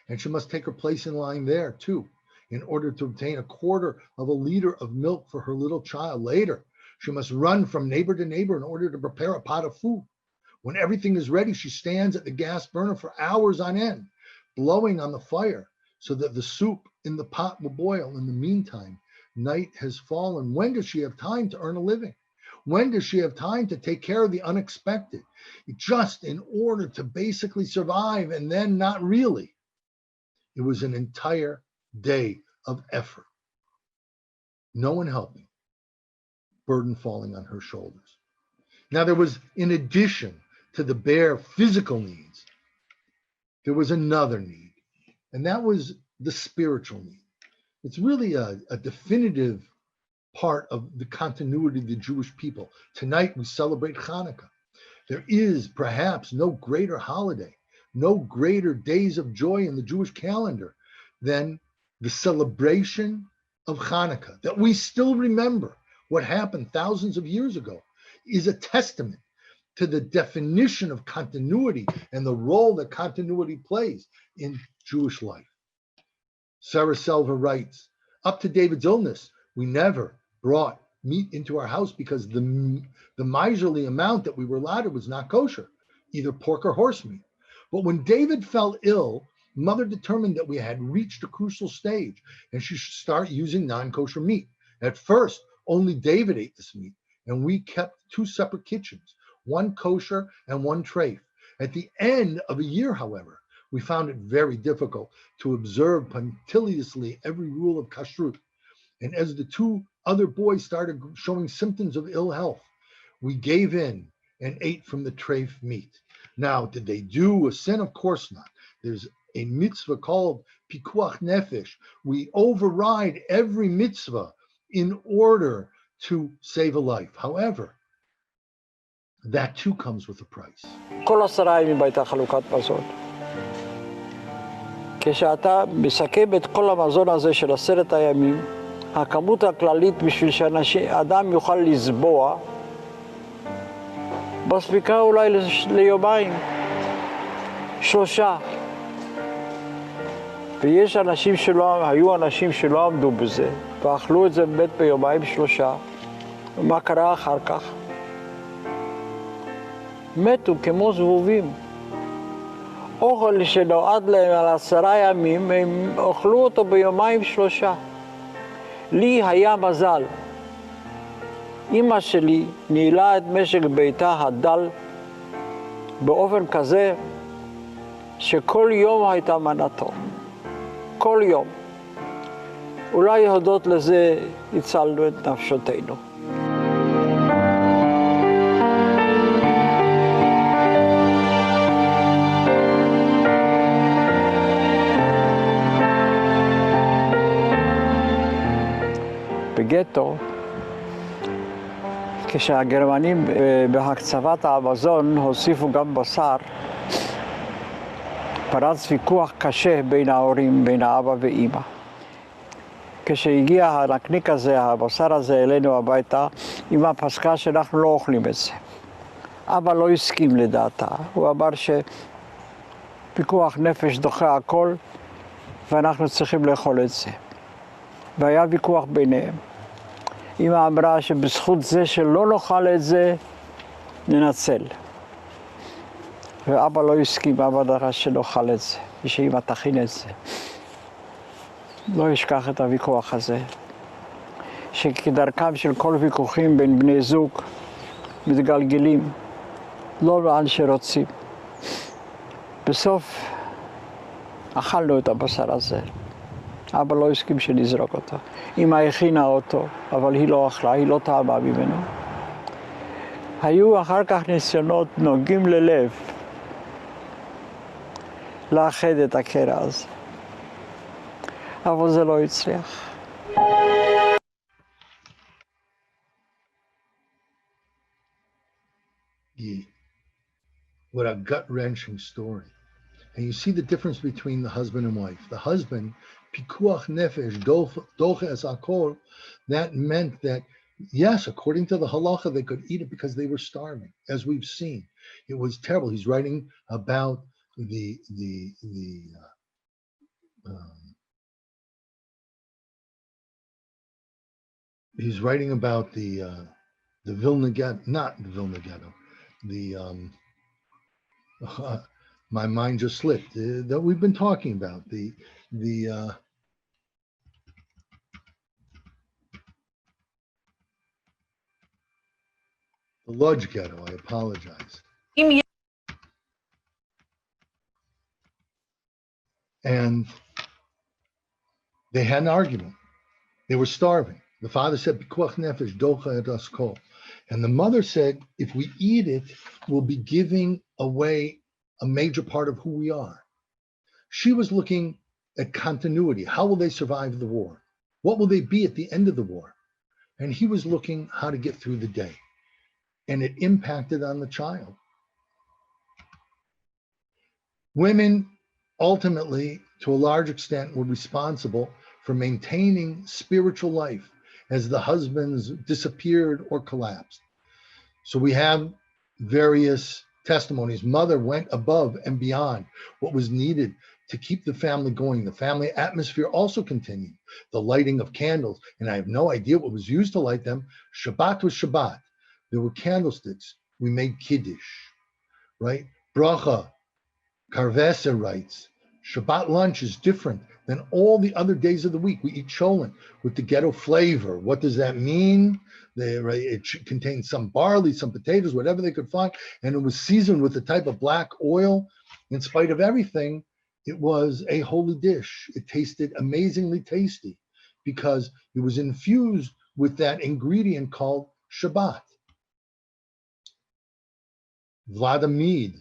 and she must take her place in line there too, in order to obtain a quarter of a liter of milk for her little child. Later, she must run from neighbor to neighbor in order to prepare a pot of food. When everything is ready, she stands at the gas burner for hours on end, blowing on the fire so that the soup in the pot will boil. In the meantime, night has fallen. When does she have time to earn a living? When does she have time to take care of the unexpected? Just in order to basically survive, and then not really. It was an entire day of effort. No one helping, burden falling on her shoulders. Now there was, in addition to the bare physical needs, there was another need, and that was the spiritual need. It's really a definitive part of the continuity of the Jewish people. Tonight we celebrate Hanukkah. There is perhaps no greater holiday, no greater days of joy in the Jewish calendar than the celebration of Hanukkah, that we still remember what happened thousands of years ago, is a testament to the definition of continuity and the role that continuity plays in Jewish life. Sarah Selva writes, up to David's illness, we never brought meat into our house because the miserly amount that we were allotted was not kosher, either pork or horse meat. But when David fell ill, Mother determined that we had reached a crucial stage and she should start using non-kosher meat. At first, only David ate this meat, and we kept 2 separate kitchens, one kosher and one treif. At the end of a year, however, we found it very difficult to observe punctiliously every rule of kashrut. And as the 2 other boys started showing symptoms of ill health, we gave in and ate from the treif meat. Now, did they do a sin? Of course not. There's a mitzvah called pikuach nefesh. We override every mitzvah in order to save a life. However, that too comes with a price. כל 10 ימים הייתה חלוקת מזון. כשאתה מסכם את כל המזון הזה של 10 הימים, הכמות הכללית בשביל שאדם יוכל לסבוע, מספיקה אולי ליומיים, 3. ויש אנשים היו אנשים שלא עמדו בזה, ואכלו את זה באמת ביומיים 3. ומה קרה אחר כך? מתו כמו זבובים. אוכל שנועד להם על 10 ימים, הם אוכלו אותו ביומיים 3. לי היה מזל. אמא שלי ניהלה את משק ביתה הדל באופן כזה שכל יום הייתה מנתו. כל יום. אולי הודות לזה הצלנו את נפשותינו. בגטו, כשהגרמנים בהקצבת המזון הוסיפו גם בשר, פרץ ויכוח קשה בין ההורים, בין האבא ואמא. כשהגיע הנקניק הזה, הבשר הזה אלינו הביתה, אמא פסקה שאנחנו לא אוכלים את זה. אבא לא הסכים לדעתה, הוא אמר שפיקוח נפש דוחה הכל ואנחנו צריכים לאכול את זה. והיה ויכוח ביניהם. אמא אמרה שבזכות זה שלא נאכל את זה, ננצל. ואבא לא הסכים, אבא דרש שנאכל את זה, ושאמא תכין את זה. לא אשכח את הוויכוח הזה, שכדרכם של כל ויכוחים בין בני זוג מתגלגלים, לא לאן שרוצים. בסוף אכלנו את הבשר הזה. אבא לא הסכים שנזרוק אותו. אמא הכינה אותו, אבל היא לא אכלה, היא לא טעמה ממנו. היו אחר כך ניסיונות נוגעים ללב לאחד את הקרע הזה. אבל זה לא הצליח. What a gut-wrenching story. And you see the difference between the husband and wife. The husband, pikuach nefesh, doches akol, that meant that, yes, according to the halacha, they could eat it because they were starving, as we've seen. It was terrible. He's writing about he's writing about the Vilna Ghetto, not the Vilna Ghetto, my mind just slipped, that we've been talking about, the Lodge Ghetto, I apologize. And they had an argument. They were starving. The father said, "Pikuach nefesh docha et askol," and the mother said, "If we eat it, we'll be giving away a major part of who we are." She was looking at continuity. How will they survive the war? What will they be at the end of the war? And he was looking how to get through the day. And it impacted on the child. Women ultimately, to a large extent, were responsible for maintaining spiritual life as the husbands disappeared or collapsed. So we have various testimonies. Mother went above and beyond what was needed to keep the family going. The family atmosphere also continued. The lighting of candles, and I have no idea what was used to light them. Shabbat was Shabbat. There were candlesticks. We made Kiddush, right? Bracha, Karvesa writes, Shabbat lunch is different Then all the other days of the week, we eat cholent with the ghetto flavor. What does that mean? It contained some barley, some potatoes, whatever they could find. And it was seasoned with a type of black oil. In spite of everything, it was a holy dish. It tasted amazingly tasty because it was infused with that ingredient called Shabbat. Vladimir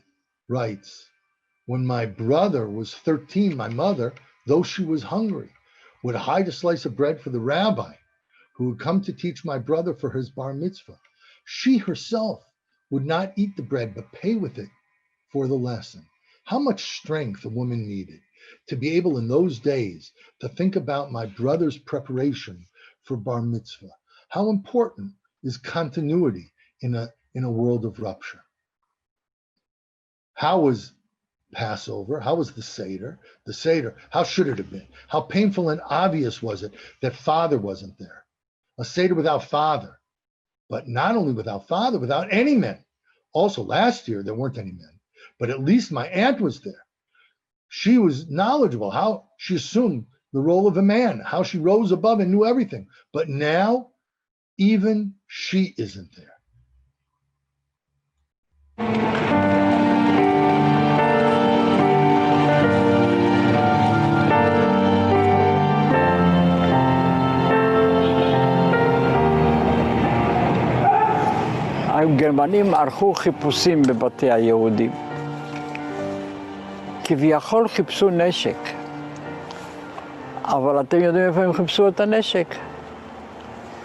writes, when my brother was 13, my mother, though she was hungry, would hide a slice of bread for the rabbi who would come to teach my brother for his bar mitzvah. She herself would not eat the bread, but pay with it for the lesson. How much strength a woman needed to be able in those days to think about my brother's preparation for bar mitzvah. How important is continuity in a world of rupture? How was Passover? How was the Seder? The Seder, how should it have been? How painful and obvious was it that father wasn't there? A Seder without father, but not only without father, without any men. Also, last year, there weren't any men, but at least my aunt was there. She was knowledgeable, how she assumed the role of a man, how she rose above and knew everything. But now, even she isn't there. הגרמנים ערכו חיפושים בבתי היהודים. כביכול חיפשו נשק. אבל אתם יודעים איפה הם חיפשו את הנשק?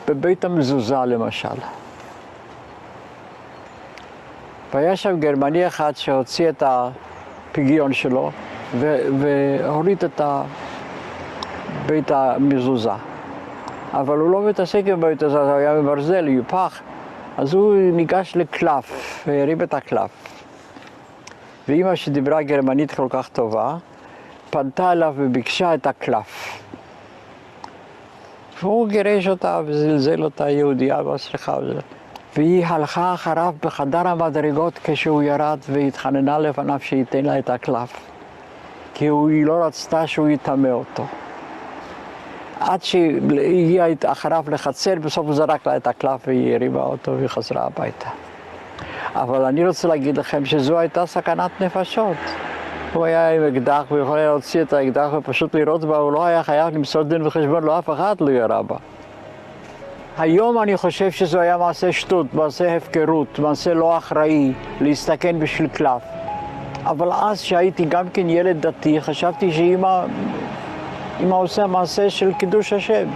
בבית המזוזה למשל. והיה שם גרמני אחד שהוציא את הפגיון שלו והוריד את בית המזוזה. אבל הוא לא מתעסק עם בית הזה, הוא היה מברזל, יופח. אז הוא ניגש לקלף, והרים את הקלף. ואמא שדיברה גרמנית כל כך טובה, פנתה אליו וביקשה את הקלף. והוא גירש אותה וזלזל אותה, יהודייה, בסליחה. והיא הלכה אחריו בחדר המדרגות כשהוא ירד והתחננה לפניו שייתן לה את הקלף. כי היא לא רצתה שהוא יטמא אותו. עד שהגיעה אחריו לחצר, בסוף הוא זרק לה את הקלף והיא הרימה אותו והיא חזרה הביתה. אבל אני רוצה להגיד לכם שזו הייתה סכנת נפשות. הוא היה עם אקדח והוא יכול היה להוציא את האקדח ופשוט לירות בה, הוא לא היה חייב למסור דין וחשבון, לא אף אחד לא ירה בה. היום אני חושב שזו היה מעשה שטות, מעשה הפקרות, מעשה לא אחראי, להסתכן בשביל קלף. אבל אז שהייתי גם כן ילד דתי, חשבתי שאמא עושה מעשה של קידוש השם.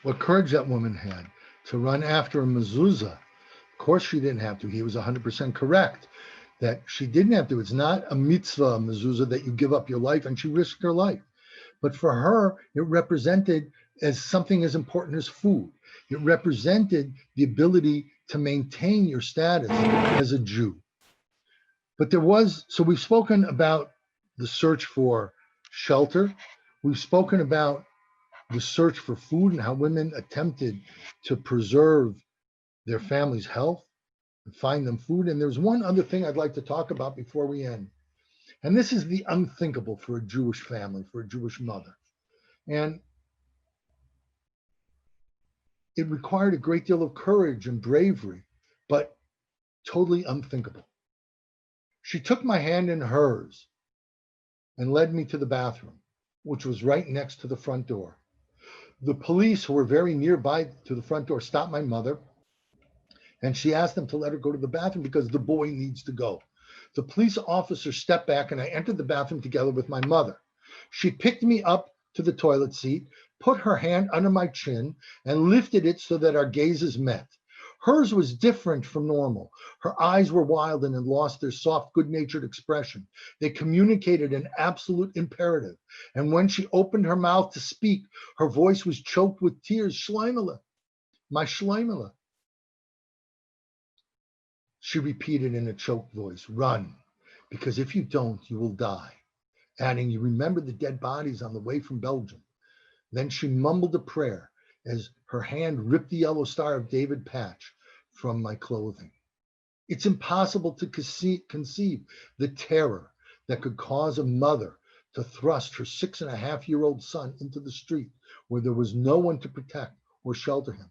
What courage that woman had to run after a mezuzah. Of course she didn't have to. He was 100% correct that she didn't have to. It's not a mitzvah, a mezuzah, that you give up your life, and she risked her life. But for her, it represented as something as important as food. It represented the ability to maintain your status as a Jew. But so we've spoken about the search for shelter. We've spoken about the search for food and how women attempted to preserve their family's health and find them food. And there's one other thing I'd like to talk about before we end. And this is the unthinkable for a Jewish family, for a Jewish mother. And it required a great deal of courage and bravery, but totally unthinkable. She took my hand in hers and led me to the bathroom, which was right next to the front door. The police, who were very nearby to the front door, stopped my mother, and she asked them to let her go to the bathroom because the boy needs to go. The police officer stepped back, and I entered the bathroom together with my mother. She picked me up to the toilet seat, put her hand under my chin, and lifted it so that our gazes met. Hers was different from normal. Her eyes were wild and had lost their soft, good-natured expression. They communicated an absolute imperative. And when she opened her mouth to speak, her voice was choked with tears. Shleimele, my Shleimele. She repeated in a choked voice, run, because if you don't, you will die. Adding, you remember the dead bodies on the way from Belgium. Then she mumbled a prayer as her hand ripped the yellow Star of David patch from my clothing. It's impossible to conceive the terror that could cause a mother to thrust her 6.5-year-old son into the street where there was no one to protect or shelter him.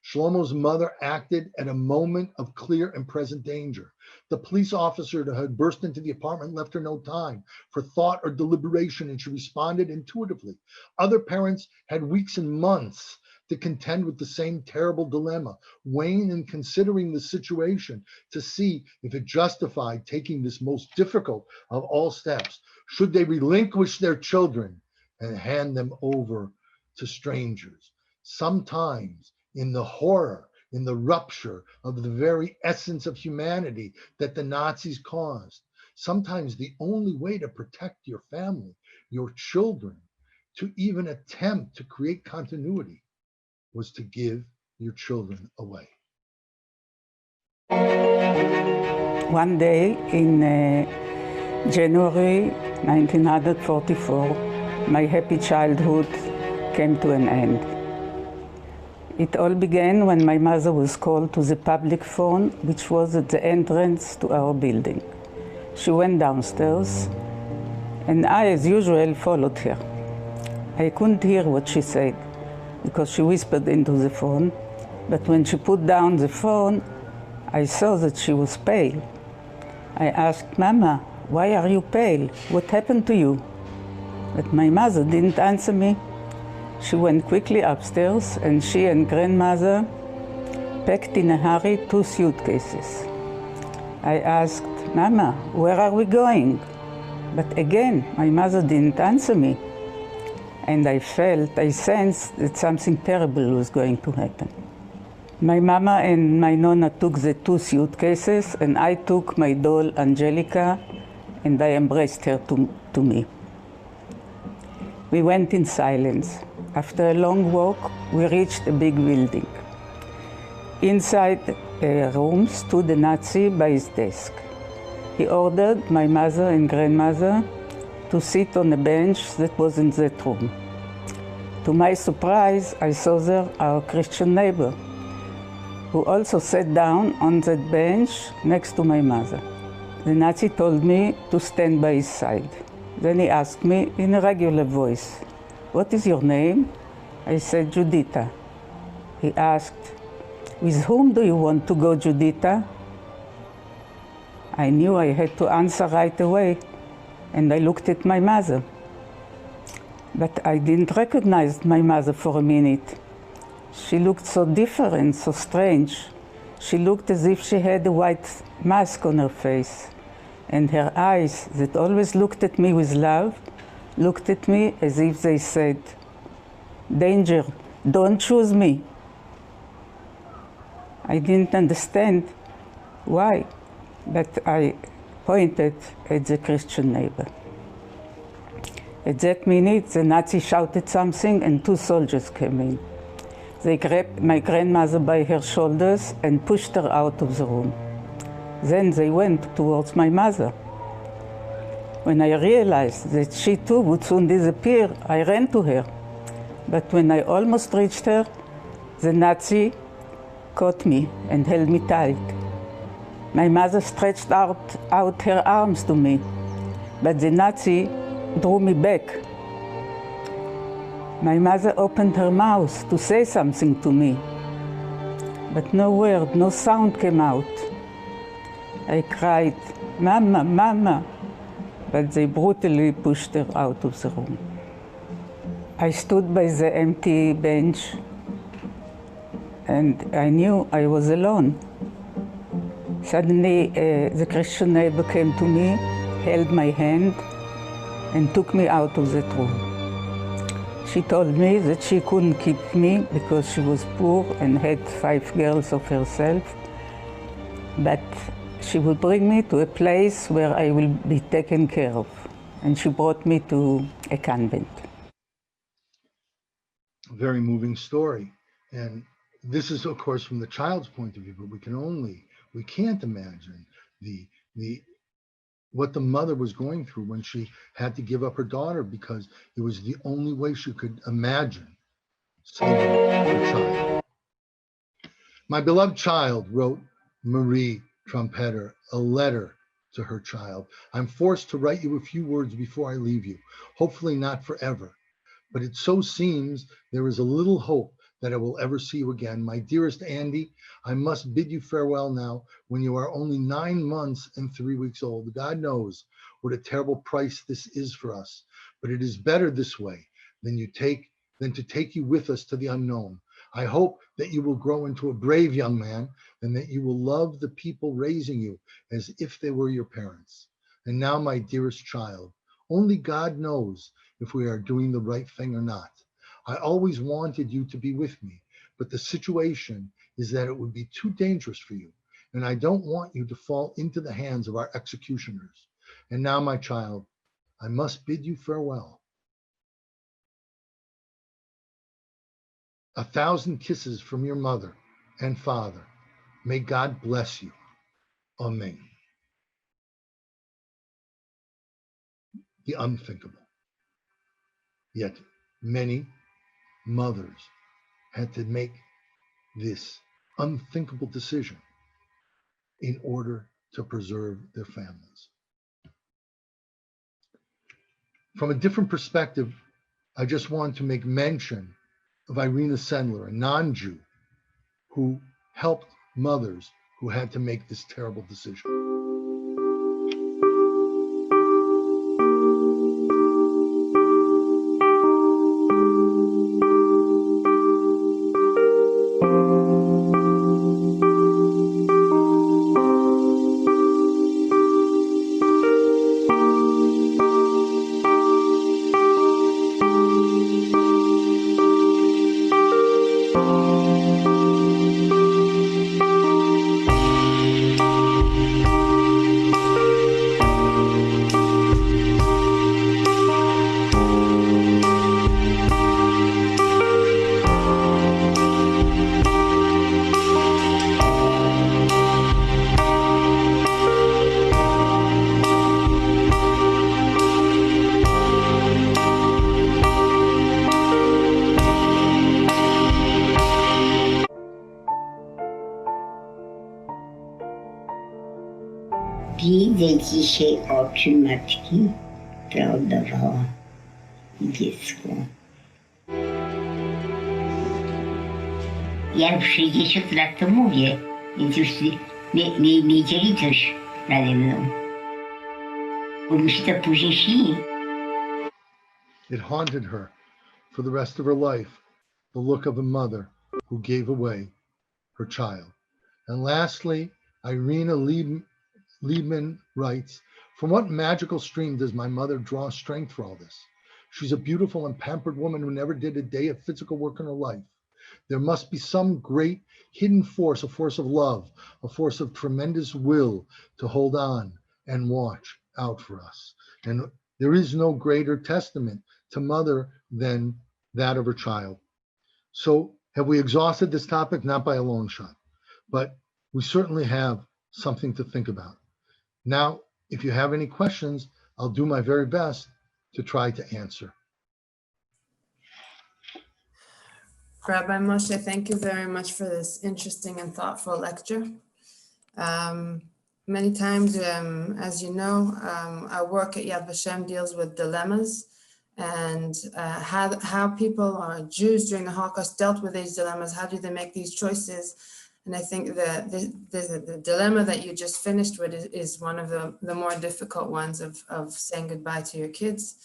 Shlomo's mother acted at a moment of clear and present danger. The police officer who had burst into the apartment left her no time for thought or deliberation, and she responded intuitively. Other parents had weeks and months to contend with the same terrible dilemma, weighing and considering the situation to see if it justified taking this most difficult of all steps. Should they relinquish their children and hand them over to strangers? Sometimes, in the horror, in the rupture of the very essence of humanity that the Nazis caused, sometimes the only way to protect your family, your children, to even attempt to create continuity was to give your children away. One day in January 1944, my happy childhood came to an end. It all began when my mother was called to the public phone, which was at the entrance to our building. She went downstairs, and I, as usual, followed her. I couldn't hear what she said, because she whispered into the phone, but when she put down the phone, I saw that she was pale. I asked, "Mama, why are you pale? What happened to you?" But my mother didn't answer me. She went quickly upstairs, and she and grandmother packed in a hurry 2 suitcases. I asked, "Mama, where are we going?" But again, my mother didn't answer me. And I sensed that something terrible was going to happen. My mama and my nonna took the 2 suitcases, and I took my doll, Angelica, and I embraced her to me. We went in silence. After a long walk, we reached a big building. Inside a room stood a Nazi by his desk. He ordered my mother and grandmother to sit on a bench that was in that room. To my surprise, I saw there our Christian neighbor, who also sat down on that bench next to my mother. The Nazi told me to stand by his side. Then he asked me in a regular voice, "What is your name?" I said, "Judita." He asked, "With whom do you want to go, Judita?" I knew I had to answer right away, and I looked at my mother. But I didn't recognize my mother for a minute. She looked so different, so strange. She looked as if she had a white mask on her face, and her eyes, that always looked at me with love, looked at me as if they said, "Danger, don't choose me." I didn't understand why, but I pointed at the Christian neighbor. At that minute, the Nazi shouted something, and 2 soldiers came in. They grabbed my grandmother by her shoulders and pushed her out of the room. Then they went towards my mother. When I realized that she too would soon disappear, I ran to her. But when I almost reached her, the Nazi caught me and held me tight. My mother stretched out her arms to me, but the Nazi drew me back. My mother opened her mouth to say something to me, but no word, no sound came out. I cried, "Mama, Mama," but they brutally pushed her out of the room. I stood by the empty bench, and I knew I was alone. Suddenly, the Christian neighbor came to me, held my hand, and took me out of that room. She told me that she couldn't keep me because she was poor and had 5 girls of herself, but she would bring me to a place where I will be taken care of. And she brought me to a convent. A very moving story. And this is, of course, from the child's point of view, but we can't imagine what the mother was going through when she had to give up her daughter because it was the only way she could imagine saving her child. "My beloved child," wrote Marie Trumpeter, a letter to her child. I'm forced to write you a few words before I leave you, hopefully not forever. But it so seems there is a little hope that I will ever see you again. My dearest Andy, I must bid you farewell now when you are only 9 months and 3 weeks old. God knows what a terrible price this is for us, but it is better this way than to take you with us to the unknown. I hope that you will grow into a brave young man and that you will love the people raising you as if they were your parents. And now, my dearest child, only God knows if we are doing the right thing or not. I always wanted you to be with me, but the situation is that it would be too dangerous for you, and I don't want you to fall into the hands of our executioners. And now, my child, I must bid you farewell. 1,000 kisses from your mother and father. May God bless you. Amen. The unthinkable. Yet many mothers had to make this unthinkable decision in order to preserve their families. From a different perspective, I just want to make mention of Irina Sendler, a non-Jew, who helped mothers who had to make this terrible decision. Dzisiaj oczy matki przeodawała dziecko. Ja już 60 lat to mówię, więc już mieli coś nade mną. Bo myśmy to później szli. It haunted her for the rest of her life, the look of a mother who gave away her child. And lastly, Irina Liebman writes, from what magical stream does my mother draw strength for all this? She's a beautiful and pampered woman who never did a day of physical work in her life. There must be some great hidden force, a force of love, a force of tremendous will to hold on and watch out for us. And there is no greater testament to mother than that of her child. So have we exhausted this topic? Not by a long shot, but we certainly have something to think about. Now, if you have any questions, I'll do my very best to try to answer. Rabbi Moshe, thank you very much for this interesting and thoughtful lecture. Many times, as you know, our work at Yad Vashem deals with dilemmas and how people or Jews during the Holocaust dealt with these dilemmas. How do they make these choices? And I think that the dilemma that you just finished with is one of the more difficult ones of saying goodbye to your kids,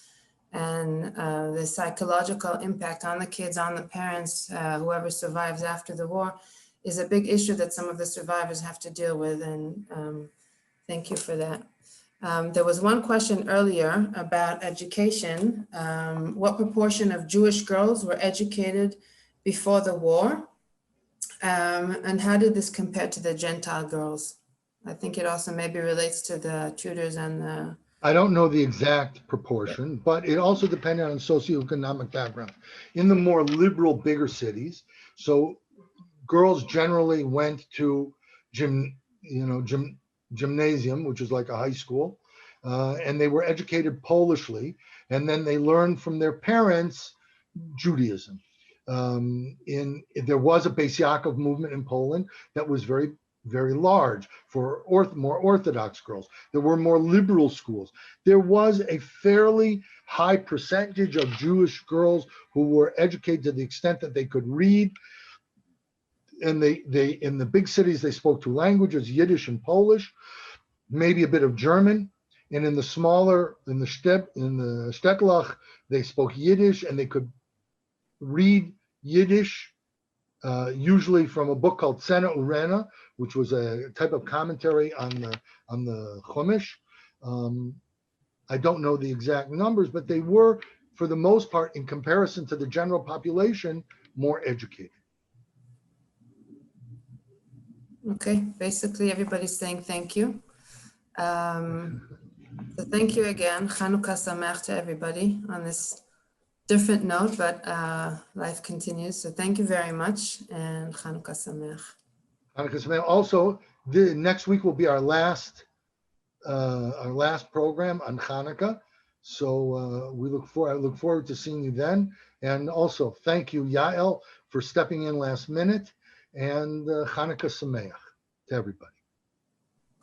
and the psychological impact on the kids, on the parents, whoever survives after the war, is a big issue that some of the survivors have to deal with. And thank you for that. There was one question earlier about education. What proportion of Jewish girls were educated before the war? And how did this compare to the Gentile girls? I think it also maybe relates to the tutors and the... I don't know the exact proportion, but it also depended on socioeconomic background. In the more liberal, bigger cities, so girls generally went to gymnasium, which is like a high school, and they were educated Polishly, and then they learned from their parents Judaism. There was a Beis Yaakov movement in Poland that was very, very large for more Orthodox girls. There were more liberal schools. There was a fairly high percentage of Jewish girls who were educated to the extent that they could read. And they in the big cities, they spoke two languages, Yiddish and Polish, maybe a bit of German. And in the smaller, in the Shtetlach, they spoke Yiddish and they could read Yiddish, usually from a book called Tzena Urena, which was a type of commentary on the Chumash. I don't know the exact numbers, but they were, for the most part, in comparison to the general population, more educated. Okay, basically everybody's saying thank you. So thank you again. Chanukah Sameach to everybody on this different note, but life continues. So thank you very much, and Chanukah Sameach. Hanukkah Sameach. Also, next week will be our last program on Hanukkah. So I look forward to seeing you then. And also, thank you, Yael, for stepping in last minute. And Hanukkah Sameach to everybody.